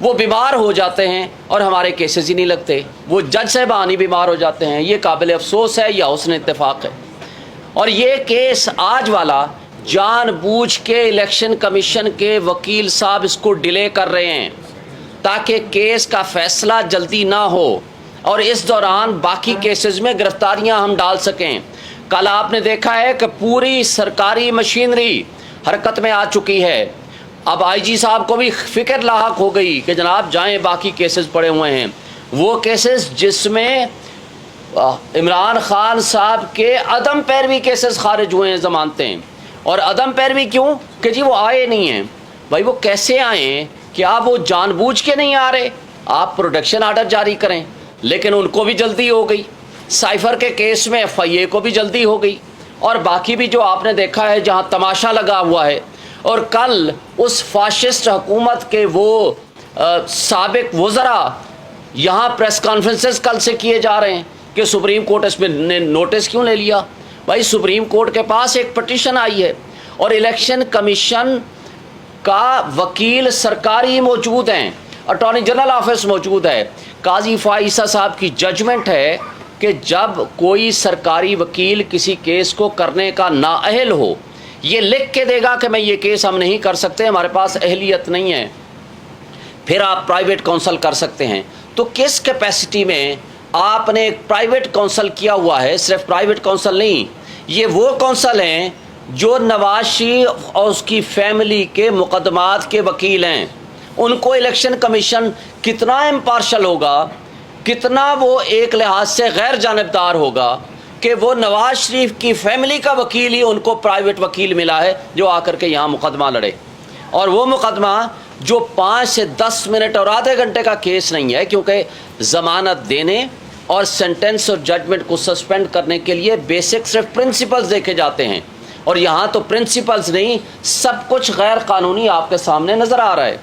وہ بیمار ہو جاتے ہیں اور ہمارے کیسز ہی نہیں لگتے، وہ جج صاحبان ہی بیمار ہو جاتے ہیں۔ یہ قابل افسوس ہے یا حسن اتفاق ہے؟ اور یہ کیس آج والا جان بوجھ کے الیکشن کمیشن کے وکیل صاحب اس کو ڈیلے کر رہے ہیں تاکہ کیس کا فیصلہ جلدی نہ ہو اور اس دوران باقی کیسز میں گرفتاریاں ہم ڈال سکیں۔ کل آپ نے دیکھا ہے کہ پوری سرکاری مشینری حرکت میں آ چکی ہے۔ اب آئی جی صاحب کو بھی فکر لاحق ہو گئی کہ جناب جائیں، باقی کیسز پڑے ہوئے ہیں، وہ کیسز جس میں عمران خان صاحب کے عدم پیروی کیسز خارج ہوئے ہیں ضمانتیں۔ اور عدم پیروی کیوں؟ کہ جی وہ آئے نہیں ہیں۔ بھائی وہ کیسے آئیں کہ آپ وہ جان بوجھ کے نہیں آ رہے، آپ پروڈکشن آرڈر جاری کریں، لیکن ان کو بھی جلدی ہو گئی۔ سائفر کے کیس میں ایف آئی اے کو بھی جلدی ہو گئی، اور باقی بھی جو آپ نے دیکھا ہے جہاں تماشا لگا ہوا ہے۔ اور کل اس فاشسٹ حکومت کے وہ سابق وزراء یہاں پریس کانفرنسز کل سے کیے جا رہے ہیں کہ سپریم کورٹ اس میں نے نوٹس کیوں لے لیا؟ بھائی سپریم کورٹ کے پاس ایک پٹیشن آئی ہے اور الیکشن کمیشن کا وکیل سرکاری موجود ہیں، اٹارنی جنرل آفس موجود ہے، قاضی فائزہ صاحب کی ججمنٹ ہے کہ جب کوئی سرکاری وکیل کسی کیس کو کرنے کا نااہل ہو، یہ لکھ کے دے گا کہ میں یہ کیس ہم نہیں کر سکتے، ہمارے پاس اہلیت نہیں ہے، پھر آپ پرائیویٹ کونسل کر سکتے ہیں۔ تو کس کیپیسٹی میں آپ نے ایک پرائیویٹ کونسل کیا ہوا ہے؟ صرف پرائیویٹ کونسل نہیں، یہ وہ کونسل ہیں جو نواز شریف اور اس کی فیملی کے مقدمات کے وکیل ہیں۔ ان کو الیکشن کمیشن کتنا امپارشل ہوگا، کتنا وہ ایک لحاظ سے غیر جانبدار ہوگا کہ وہ نواز شریف کی فیملی کا وکیل ہی ان کو پرائیویٹ وکیل ملا ہے جو آ کر کے یہاں مقدمہ لڑے، اور وہ مقدمہ جو 5 سے 10 منٹ اور آدھے گھنٹے کا کیس نہیں ہے، کیونکہ ضمانت دینے اور سینٹنس اور ججمنٹ کو سسپینڈ کرنے کے لیے بیسک صرف پرنسپلز دیکھے جاتے ہیں، اور یہاں تو پرنسپلز نہیں، سب کچھ غیر قانونی آپ کے سامنے نظر آ رہا ہے۔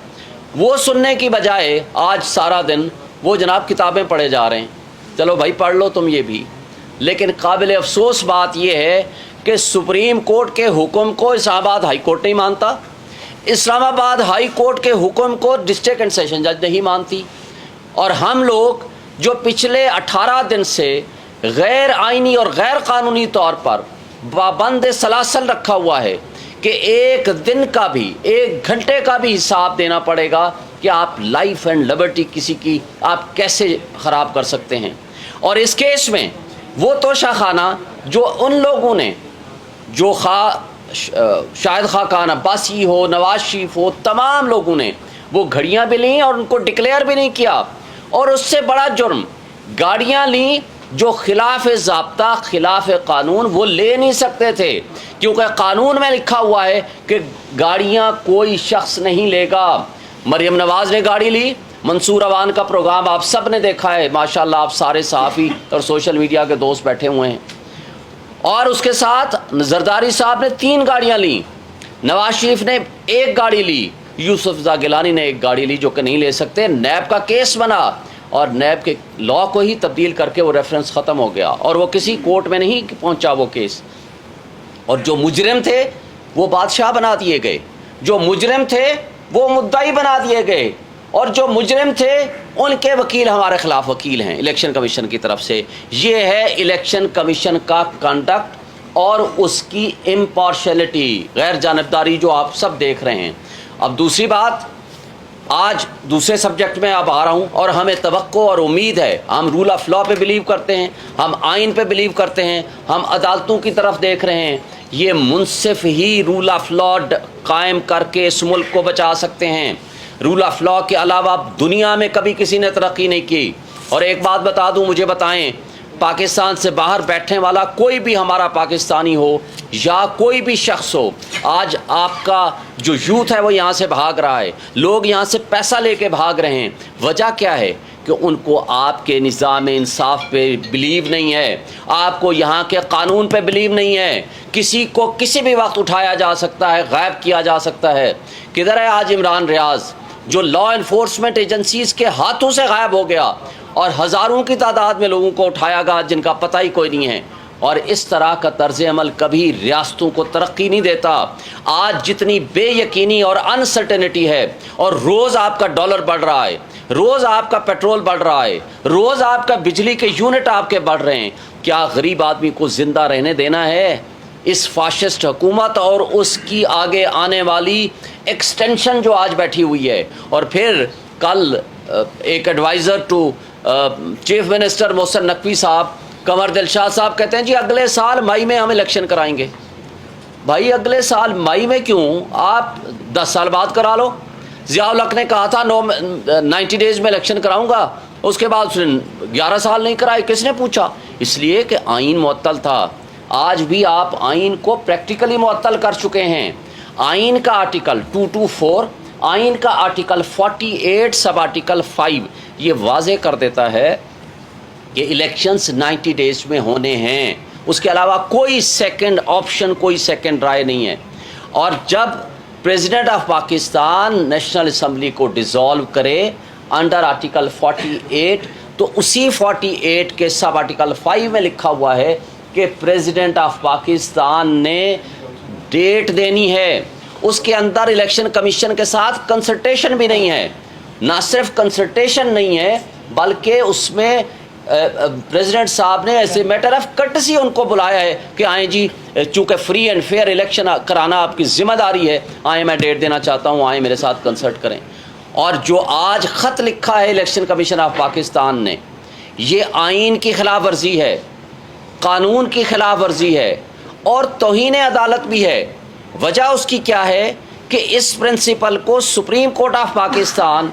وہ سننے کی بجائے آج سارا دن وہ جناب کتابیں پڑھے جا رہے ہیں۔ چلو بھائی پڑھ لو تم یہ بھی، لیکن قابل افسوس بات یہ ہے کہ سپریم کورٹ کے حکم کو اسلام آباد ہائی کورٹ نہیں مانتا، اسلام آباد ہائی کورٹ کے حکم کو ڈسٹرکٹ اینڈ سیشن جج نہیں مانتی، اور ہم لوگ جو پچھلے 18 دن سے غیر آئینی اور غیر قانونی طور پر پابند سلاسل رکھا ہوا ہے کہ ایک دن کا بھی، ایک گھنٹے کا بھی حساب دینا پڑے گا کہ آپ لائف اینڈ لبرٹی کسی کی آپ کیسے خراب کر سکتے ہیں۔ اور اس کیس میں وہ توشہ خانہ جو ان لوگوں نے، جو شاہد خاقان عباسی ہو، نواز شریف ہو، تمام لوگوں نے وہ گھڑیاں بھی لیں اور ان کو ڈکلیئر بھی نہیں کیا، اور اس سے بڑا جرم گاڑیاں لیں جو خلاف ضابطہ، خلاف قانون وہ لے نہیں سکتے تھے، کیونکہ قانون میں لکھا ہوا ہے کہ گاڑیاں کوئی شخص نہیں لے گا۔ مریم نواز نے گاڑی لی، منصور اوان کا پروگرام آپ سب نے دیکھا ہے، ماشاءاللہ آپ سارے صحافی اور سوشل میڈیا کے دوست بیٹھے ہوئے ہیں، اور اس کے ساتھ زرداری صاحب نے 3 گاڑیاں لیں، نواز شریف نے 1 گاڑی لی، یوسف رضا گیلانی نے 1 گاڑی لی جو کہ نہیں لے سکتے۔ نیب کا کیس بنا اور نیب کے لا کو ہی تبدیل کر کے وہ ریفرنس ختم ہو گیا، اور وہ کسی کورٹ میں نہیں پہنچا وہ کیس، اور جو مجرم تھے وہ بادشاہ بنا دیے گئے، جو مجرم تھے وہ مدعی بنا دیے گئے، اور جو مجرم تھے ان کے وکیل ہمارے خلاف وکیل ہیں الیکشن کمیشن کی طرف سے۔ یہ ہے الیکشن کمیشن کا کنڈکٹ اور اس کی امپارشلٹی، غیر جانبداری جو آپ سب دیکھ رہے ہیں۔ اب دوسری بات، آج دوسرے سبجیکٹ میں اب آ رہا ہوں، اور ہمیں توقع اور امید ہے، ہم رول آف لا پہ بلیو کرتے ہیں، ہم آئین پہ بلیو کرتے ہیں، ہم عدالتوں کی طرف دیکھ رہے ہیں، یہ منصف ہی رول آف لا قائم کر کے اس ملک کو بچا سکتے ہیں۔ رول آف لا کے علاوہ دنیا میں کبھی کسی نے ترقی نہیں کی۔ اور ایک بات بتا دوں، مجھے بتائیں، پاکستان سے باہر بیٹھنے والا کوئی بھی ہمارا پاکستانی ہو یا کوئی بھی شخص ہو، آج آپ کا جو یوتھ ہے وہ یہاں سے بھاگ رہا ہے، لوگ یہاں سے پیسہ لے کے بھاگ رہے ہیں، وجہ کیا ہے؟ کہ ان کو آپ کے نظام انصاف پہ بلیو نہیں ہے، آپ کو یہاں کے قانون پہ بلیو نہیں ہے۔ کسی کو کسی بھی وقت اٹھایا جا سکتا ہے، غائب کیا جا سکتا ہے۔ کدھر ہے آج عمران ریاض جو لا انفورسمنٹ ایجنسیز کے ہاتھوں سے غائب ہو گیا، اور ہزاروں کی تعداد میں لوگوں کو اٹھایا گیا جن کا پتہ ہی کوئی نہیں ہے۔ اور اس طرح کا طرز عمل کبھی ریاستوں کو ترقی نہیں دیتا. آج جتنی بے یقینی اور انسرٹینٹی ہے، اور روز آپ کا ڈالر بڑھ رہا ہے، روز آپ کا پیٹرول بڑھ رہا ہے، روز آپ کا بجلی کے یونٹ آپ کے بڑھ رہے ہیں، کیا غریب آدمی کو زندہ رہنے دینا ہے؟ اس فاشسٹ حکومت اور اس کی آگے آنے والی ایکسٹینشن جو آج بیٹھی ہوئی ہے. اور پھر کل ایک advisor to chief minister Mohsin Naqvi صاحب، قمر دلشاد صاحب کہتے ہیں جی اگلے سال مئی میں ہم الیکشن کرائیں گے. بھائی اگلے سال مئی میں کیوں، آپ 10 سال بعد کرا لو. ضیاء الحق نے کہا تھا 90 ڈیز میں الیکشن کراؤں گا، اس کے بعد اس نے 11 سال نہیں کرائے. کس نے پوچھا؟ اس لیے کہ آئین معطل تھا. آج بھی آپ آئین کو پریکٹیکلی معطل کر چکے ہیں. آئین کا آرٹیکل 224، آئین کا آرٹیکل 48 سب آرٹیکل 5 یہ واضح کر دیتا ہے کہ الیکشنز 90 ڈیز میں ہونے ہیں. اس کے علاوہ کوئی سیکنڈ آپشن، کوئی سیکنڈ رائے نہیں ہے. اور جب president of Pakistan national assembly کو ڈیزالو کرے انڈر آرٹیکل 48، تو اسی 48 کے سب آرٹیکل 5 میں لکھا ہوا ہے کہ پریزیڈنٹ آف پاکستان نے ڈیٹ دینی ہے. اس کے اندر الیکشن کمیشن کے ساتھ کنسلٹیشن بھی نہیں ہے. نہ صرف کنسلٹیشن نہیں ہے بلکہ اس میں پریزیڈنٹ صاحب نے as a matter of courtesy ان کو بلایا ہے کہ آئیں جی، چونکہ فری اینڈ فیئر الیکشن کرانا آپ کی ذمہ داری ہے، آئیں میں ڈیٹ دینا چاہتا ہوں، آئیں میرے ساتھ کنسلٹ کریں. اور جو آج خط لکھا ہے الیکشن کمیشن آف پاکستان نے، یہ آئین کی خلاف ورزی ہے، قانون کی خلاف ورزی ہے اور توہین عدالت بھی ہے. وجہ اس کی کیا ہے کہ اس پرنسپل کو supreme court of Pakistan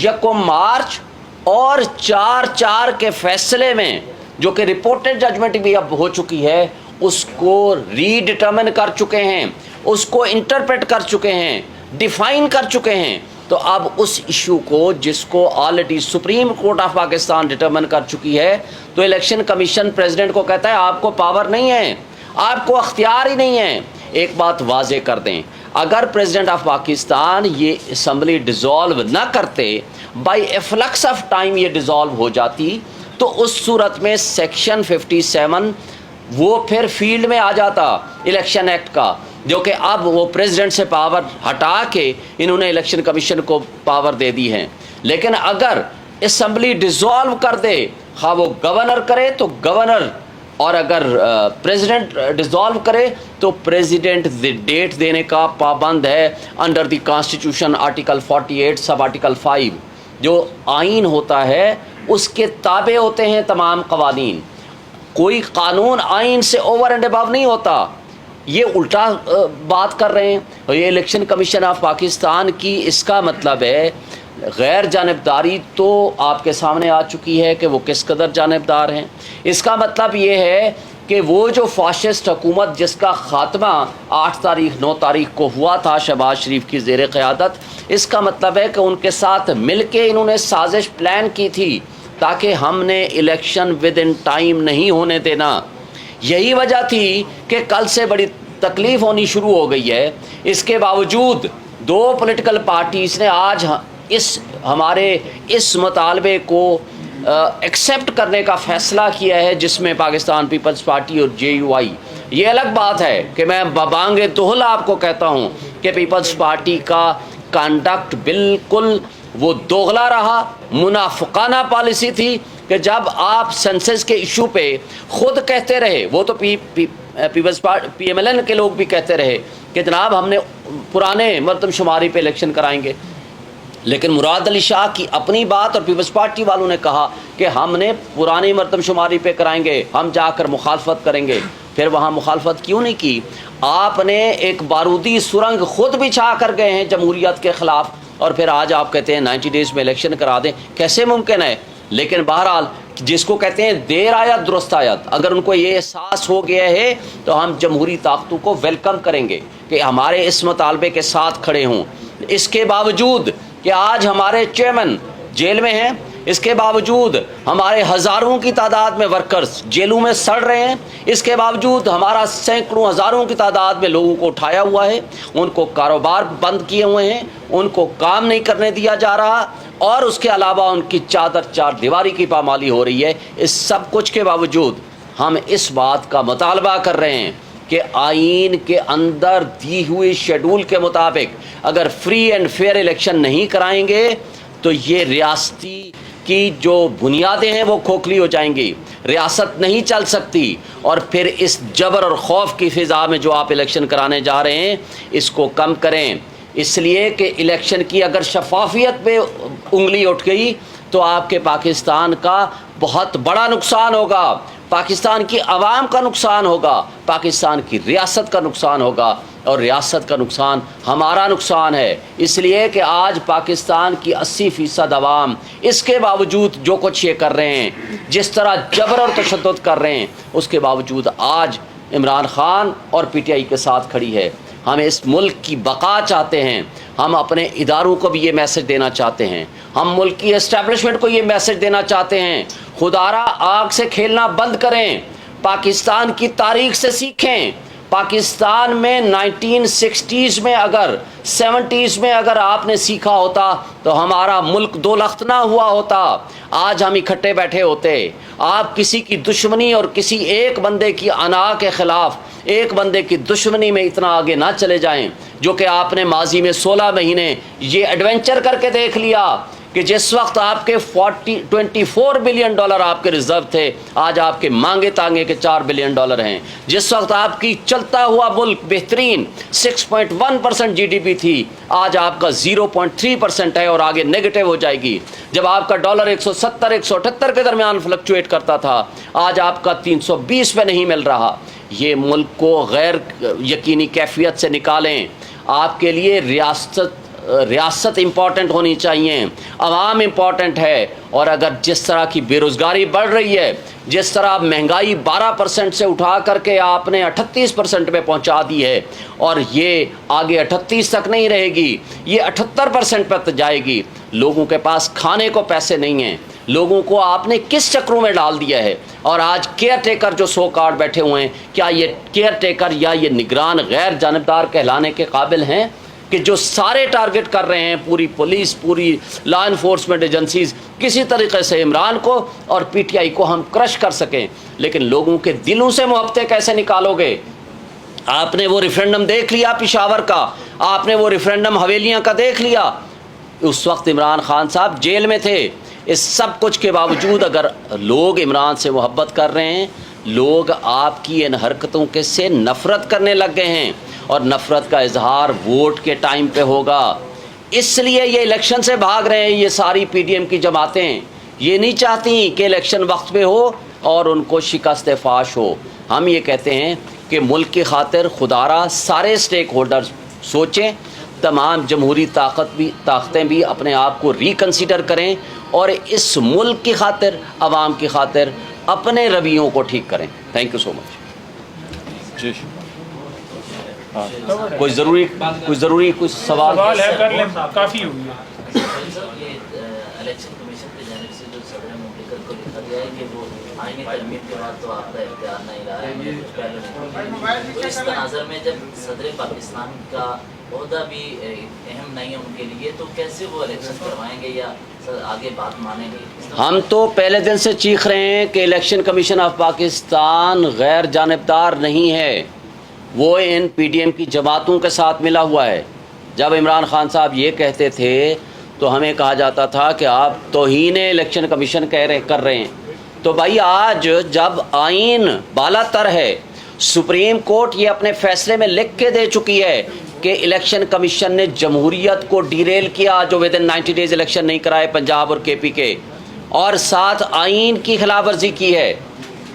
1 March اور 4/4 کے فیصلے میں، جو کہ رپورٹڈ ججمنٹ بھی اب ہو چکی ہے، اس کو ری ڈٹرمن کر چکے ہیں، اس کو انٹرپریٹ کر چکے ہیں، ڈیفائن کر چکے ہیں. تو اب اس ایشو کو جس کو already supreme court of Pakistan determine کر چکی ہے، تو الیکشن کمیشن پریزیڈنٹ کو کہتا ہے آپ کو پاور نہیں ہے، آپ کو اختیار ہی نہیں ہے. ایک بات واضح کر دیں، اگر پریزیڈنٹ آف پاکستان یہ اسمبلی ڈیزالو نہ کرتے، by a flux of time یہ ڈیزالو ہو جاتی، تو اس صورت میں سیکشن 57 وہ پھر فیلڈ میں آ جاتا الیکشن ایکٹ کا، جو کہ اب وہ پریزیڈنٹ سے پاور ہٹا کے انہوں نے الیکشن کمیشن کو پاور دے دی ہے. لیکن اگر اسمبلی ڈیزالو کر دے، خواہ وہ گورنر کرے تو گورنر، اور اگر پریزیڈنٹ ڈیزالو کرے تو پریزیڈنٹ ڈیٹ دینے کا پابند ہے under the constitution article 48 sub article 5. جو آئین ہوتا ہے اس کے تابع ہوتے ہیں تمام قوانین. کوئی قانون آئین سے اوور اینڈ ابو نہیں ہوتا. یہ الٹا بات کر رہے ہیں. یہ الیکشن کمیشن آف پاکستان کی اس کا مطلب ہے غیر جانبداری تو آپ کے سامنے آ چکی ہے کہ وہ کس قدر جانبدار ہیں. اس کا مطلب یہ ہے کہ وہ جو فاشسٹ حکومت جس کا خاتمہ 8 تاریخ 9 تاریخ کو ہوا تھا شہباز شریف کی زیر قیادت، اس کا مطلب ہے کہ ان کے ساتھ مل کے انہوں نے سازش پلان کی تھی تاکہ ہم نے الیکشن ود ان ٹائم نہیں ہونے دینا. یہی وجہ تھی کہ کل سے بڑی تکلیف ہونی شروع ہو گئی ہے. اس کے باوجود 2 پولیٹیکل پارٹیز نے آج ہمارے اس مطالبے کو ایکسیپٹ کرنے کا فیصلہ کیا ہے، جس میں پاکستان پیپلز پارٹی اور JUI. یہ الگ بات ہے کہ میں ببانگ دہل آپ کو کہتا ہوں کہ پیپلز پارٹی کا کانڈکٹ بالکل وہ دوغلا رہا، منافقانہ پالیسی تھی کہ جب آپ سینسس کے ایشو پہ خود کہتے رہے، وہ تو پیپلز پارٹی PMLN کے لوگ بھی کہتے رہے کہ جناب ہم نے پرانے مردم شماری پہ الیکشن کرائیں گے، لیکن مراد علی شاہ کی اپنی بات اور پیپلز پارٹی والوں نے کہا کہ ہم نے پرانی مردم شماری پہ کرائیں گے، ہم جا کر مخالفت کریں گے. پھر وہاں مخالفت کیوں نہیں کی؟ آپ نے ایک بارودی سرنگ خود بچھا کر گئے ہیں جمہوریت کے خلاف، اور پھر آج آپ کہتے ہیں 90 ڈیز میں الیکشن کرا دیں. کیسے ممکن ہے؟ لیکن بہرحال جس کو کہتے ہیں دیر آیت درست آیت، اگر ان کو یہ احساس ہو گیا ہے تو ہم جمہوری طاقتوں کو ویلکم کریں گے کہ ہمارے اس مطالبے کے ساتھ کھڑے ہوں. اس کے باوجود کہ آج ہمارے چیئرمین جیل میں ہیں، اس کے باوجود ہمارے ہزاروں کی تعداد میں ورکرز جیلوں میں سڑ رہے ہیں، اس کے باوجود ہمارا سینکڑوں ہزاروں کی تعداد میں لوگوں کو اٹھایا ہوا ہے، ان کو کاروبار بند کیے ہوئے ہیں، ان کو کام نہیں کرنے دیا جا رہا، اور اس کے علاوہ ان کی چادر چار دیواری کی پامالی ہو رہی ہے. اس سب کچھ کے باوجود ہم اس بات کا مطالبہ کر رہے ہیں کہ آئین کے اندر دی ہوئی شیڈول کے مطابق اگر فری اینڈ فیئر الیکشن نہیں کرائیں گے تو یہ ریاستی کی جو بنیادیں ہیں وہ کھوکھلی ہو جائیں گی، ریاست نہیں چل سکتی، اور پھر اس جبر اور خوف کی فضا میں جو آپ الیکشن کرانے جا رہے ہیں اس کو کم کریں، اس لیے کہ الیکشن کی اگر شفافیت پہ انگلی اٹھ گئی تو آپ کے پاکستان کا بہت بڑا نقصان ہوگا، پاکستان کی عوام کا نقصان ہوگا، پاکستان کی ریاست کا نقصان ہوگا، اور ریاست کا نقصان ہمارا نقصان ہے، اس لیے کہ آج پاکستان کی 80% عوام اس کے باوجود جو کچھ یہ کر رہے ہیں، جس طرح جبر اور تشدد کر رہے ہیں، اس کے باوجود آج عمران خان اور پی ٹی آئی کے ساتھ کھڑی ہے۔ ہم اس ملک کی بقا چاہتے ہیں، ہم اپنے اداروں کو بھی یہ میسج دینا چاہتے ہیں، ہم ملک کی اسٹیبلشمنٹ کو یہ میسج دینا چاہتے ہیں، خدارا آگ سے کھیلنا بند کریں، پاکستان کی تاریخ سے سیکھیں۔ پاکستان میں 1960s میں اگر 70s میں اگر آپ نے سیکھا ہوتا تو ہمارا ملک دو لخت نہ ہوا ہوتا، آج ہم اکٹھے بیٹھے ہوتے۔ آپ کسی کی دشمنی اور کسی ایک بندے کی انا کے خلاف ایک بندے کی دشمنی میں اتنا آگے نہ چلے جائیں جو کہ آپ نے ماضی میں 16 مہینے یہ ایڈونچر کر کے دیکھ لیا کہ جس وقت آپ کے 24 بلین ڈالر آپ کے ریزرو تھے، آج آپ کے مانگے تانگے کے 4 بلین ڈالر ہیں۔ جس وقت آپ کی چلتا ہوا ملک بہترین 6.1% جی ڈی پی تھی، آج آپ کا 0.3% ہے اور آگے نیگیٹو ہو جائے گی۔ جب آپ کا ڈالر 170-178 کے درمیان فلکچویٹ کرتا تھا، آج آپ کا 320 پہ نہیں مل رہا۔ یہ ملک کو غیر یقینی کیفیت سے نکالیں۔ آپ کے لیے ریاست امپورٹنٹ ہونی چاہیے، عوام امپورٹنٹ ہے، اور اگر جس طرح کی بے روزگاری بڑھ رہی ہے، جس طرح مہنگائی 12% سے اٹھا کر کے آپ نے 38% پہ پہنچا دی ہے، اور یہ آگے 38 تک نہیں رہے گی، یہ 78% پر جائے گی۔ لوگوں کے پاس کھانے کو پیسے نہیں ہیں، لوگوں کو آپ نے کس چکروں میں ڈال دیا ہے، اور آج کیئر ٹیکر جو سو کارڈ بیٹھے ہوئے ہیں، کیا یہ کیئر ٹیکر یا یہ نگران غیر جانبدار کہلانے کے قابل ہیں کہ جو سارے ٹارگٹ کر رہے ہیں، پوری پولیس، پوری لا انفورسمنٹ ایجنسیز، کسی طریقے سے عمران کو اور پی ٹی آئی کو ہم کرش کر سکیں، لیکن لوگوں کے دلوں سے محبتیں کیسے نکالو گے؟ آپ نے وہ ریفرینڈم دیکھ لیا پشاور کا، آپ نے وہ ریفرینڈم حویلیاں کا دیکھ لیا، اس وقت عمران خان صاحب جیل میں تھے۔ اس سب کچھ کے باوجود اگر لوگ عمران سے محبت کر رہے ہیں، لوگ آپ کی ان حرکتوں کے سے نفرت کرنے لگ گئے ہیں، اور نفرت کا اظہار ووٹ کے ٹائم پہ ہوگا۔ اس لیے یہ الیکشن سے بھاگ رہے ہیں، یہ ساری پی ڈی ایم کی جماعتیں یہ نہیں چاہتی کہ الیکشن وقت پہ ہو اور ان کو شکست فاش ہو۔ ہم یہ کہتے ہیں کہ ملک کی خاطر خدارا سارے سٹیک ہولڈرز سوچیں، تمام جمہوری طاقتیں بھی اپنے آپ کو ریکنسیڈر کریں، اور اس ملک کی خاطر، عوام کی خاطر اپنے رویوں کو ٹھیک کریں۔ تھینک یو سو مچ۔ جی کوئی ضروری کوئی سوال ہے؟ کر لیں، کافی ہوئی ہے۔ الیکشن کمیشن کی جانب سے جو صدر مملکت کو لکھا گیا ہے کہ وہ آئینی ترمیم کے بعد تو آپ کا اختیار نہیں رہا ہے، تو اس تناظر میں جب صدر پاکستان کا عہدہ بھی اہم نہیں ہے ان کے لیے، تو کیسے وہ الیکشن کروائیں گے یا آگے بات مانیں گے؟ ہم تو پہلے دن سے چیخ رہے ہیں کہ الیکشن کمیشن آف پاکستان غیر جانبدار نہیں ہے، وہ ان پی ڈی ایم کی جماعتوں کے ساتھ ملا ہوا ہے۔ جب عمران خان صاحب یہ کہتے تھے تو ہمیں کہا جاتا تھا کہ آپ توہین الیکشن کمیشن کر رہے ہیں۔ تو بھائی آج جب آئین بالا تر ہے، سپریم کورٹ یہ اپنے فیصلے میں لکھ کے دے چکی ہے کہ الیکشن کمیشن نے جمہوریت کو ڈیریل کیا جو ودن 90 ڈیز الیکشن نہیں کرائے پنجاب اور کے پی کے، اور ساتھ آئین کی خلاف ورزی کی ہے،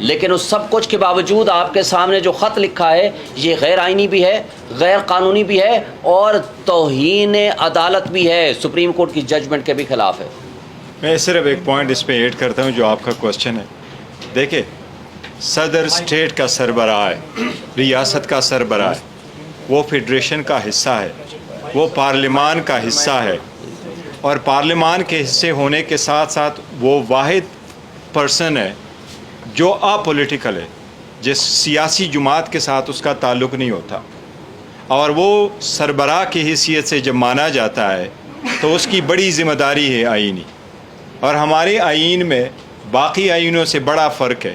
لیکن اس سب کچھ کے باوجود آپ کے سامنے جو خط لکھا ہے یہ غیر آئینی بھی ہے، غیر قانونی بھی ہے، اور توہین عدالت بھی ہے، سپریم کورٹ کی ججمنٹ کے بھی خلاف ہے۔ میں صرف ایک پوائنٹ اس پہ ایڈ کرتا ہوں جو آپ کا کوشچن ہے۔ دیکھیں، صدر اسٹیٹ کا سربراہ ہے، ریاست کا سربراہ ہے، وہ فیڈریشن کا حصہ ہے، وہ پارلیمان کا حصہ ہے، اور پارلیمان کے حصے ہونے کے ساتھ ساتھ وہ واحد پرسن ہے جو اپولیٹیکل ہے، جس سیاسی جماعت کے ساتھ اس کا تعلق نہیں ہوتا، اور وہ سربراہ کی حیثیت سے جب مانا جاتا ہے تو اس کی بڑی ذمہ داری ہے آئینی، اور ہمارے آئین میں باقی آئینوں سے بڑا فرق ہے۔